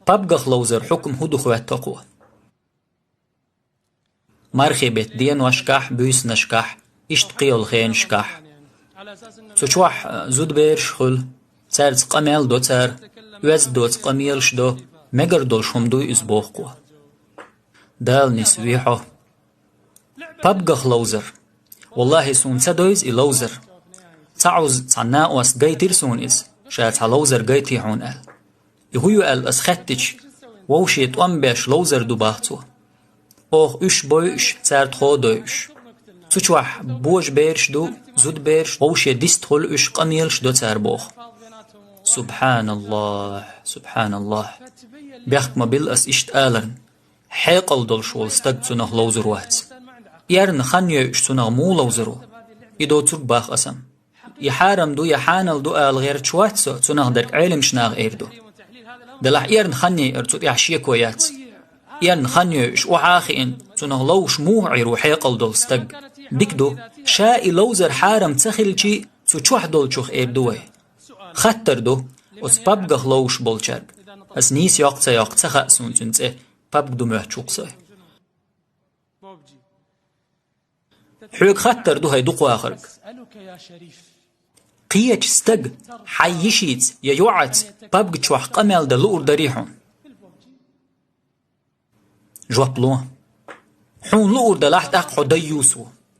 بابغخ لوزر حكم هدو خوات تقوى مرخبت دين وشكح بيس نشكح اشتقيل خين شكح سوچوح زود بيرش خل تارز قميل دو تار وز دوت قميل شدو مگر دول شمدو ازبوخ قوى دال نسويحو بابغخ لوزر والله سون سدويز لوزر تعوز تعناء واس جايتير سون إز شات لوزر جايتي حون قال يهويو قال أسختج ووشيت أمبيش لوزر دو باختو أوه إش بويش تارت خودوش تشوح بوش بيرش دو زود بيرش ووشي ديستخل إش قميلش دو تار بوخ سبحان الله سبحان الله بيخت ما بالأس إشت آلرن حيقل دول شول ستق تنخ لوزر وات يارن خانيو إش تنخ مو لوزرو يدو ترك باخ أسم يحارم دو يحانل دو آل غير تشواتسو تنخ درك علم شناغ إيردو دلح يارن خاني ارتوت يحشيه كويات يارن خانيو إش وحاخئن تنخ لوش موعي روحي قلدول ستق بكدو شائي لوزر حارم تخلشي تشوح دول شوخ إيردوه خطر دو اس بابغخ لوش بولشرب اس نيس يقتا يقتا خأسون تنسي بابغ دو محشوقسي حوك خطر دو هاي دو آخرك قيج ستق حيشيت يوعت بابغ تشوح قمال دلور دريحون جواب لو حون لور دلحت أقحو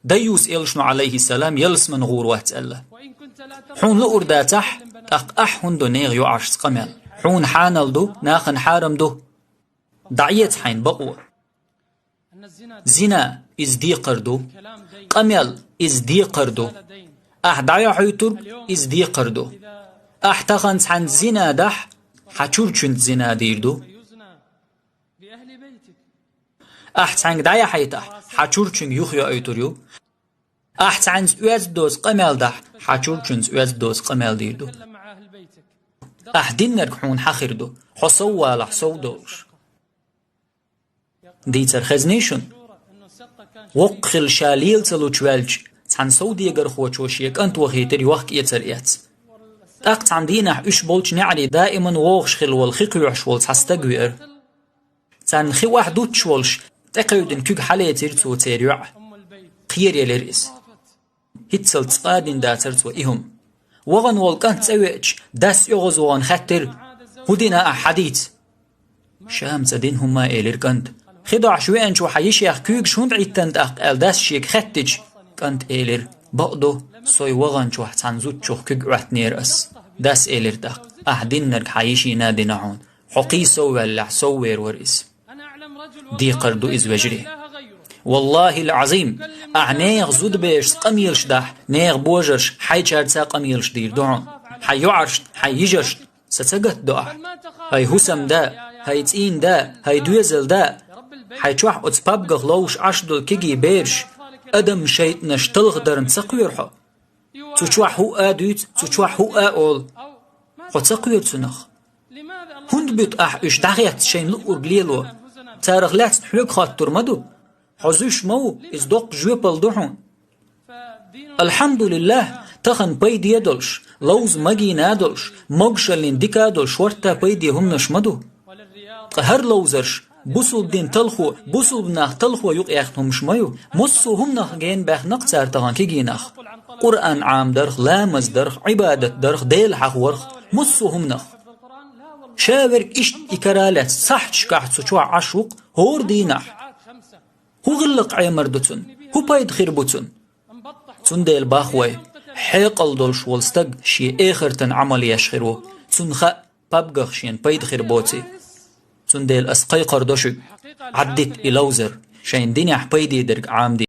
ديوس إلشنو عليه السلام يلس من غور واتسأله حون لور داتح أحون دو نيغ يوعش قمال حون حانل دو ناخن حارم دو دعيت حين بقوة زنا إزدي قردو قمال إزدي قردو دعيا حيتر إزدي قردو تخنس عن زنا دح حچور چند زنا ديردو تعنق دعيا حيتح حچور چند يخيا أيتريو تعنس اوز دوز قمال دح حچور چند اوز دوز قمال ديردو دينرك حون حخردو حصو والا حصو دولش ديتر خزنيشن وقخل شاليل تلو چوالج تان سودي اگر خوچوشيك انت وخيتر يوخك يتر ايت تان دينح اش بولش نعري دائما ووغش خل والخيق يحشول تستقوير تان خي واحد دوتشولش تقيودن كوك حاليتر تو تيريع قير يلرئيس هتسل تقادن داتر تو إهم وغن والقان تسويج داس يغز وغن خطر هدنا حديث شام تدين هما إلير كنت خدع شوين شو حيشيخ كوك شون عيتند أقل داس شيك خطج كنت إلير بقدو سوي وغن شو حتنزوت شو كوك عتنير أس داس إلير داق أحدين نرك حيشي نادي نعون حقي سوّلع سوّر ورئيس دي قردو إز وجري والله العظيم نيغ زود بيش قميلش دح نيغ بوجرش حي چارتسا قميلش دير دعون حي يعرشت حي يجرشت ستسقت دعا هاي هسم دا هاي تين دا هاي دويزل دا حي چوح اتبابغ لوش عشدل كيجي بيرش ادم شيط نشتلغ درن تسقويرحو تشوح هو ادوت تشوح هو اول خو تسقوير تنخ هند بيت اش دغيت شين لقور بليلو تارغلات حلوك خاطر مدو حزوش مو ازدوق جويبال دوحون الحمد لله تخن بيدي يدلش لوز مجي نادلش مغشلين ديكادلش ورتا بيدي هم نشمدو قهر لوزرش بوسل دين تلخو بوسل بناخ تلخو يق يختهم شمايو مصو هم نخ جين باخ نقصار تغان كي جيناخ قرآن عام درخ لامز درخ عبادة درخ ديل حق ورخ مصو هم نخ شاورك إشت إكرالات صح تشكاح تشوع عشوق هور ديناح هو غلق عيمردتن هو بايد خيربتن تنديل باخوي حيقل دولش والستق شي اخرتن عمل يشخرو تنخا بابغخ شين بايد خيربوتي تنديل اسقي قردوشك عدت إلوزر شين دينيح بايدي درق عام دي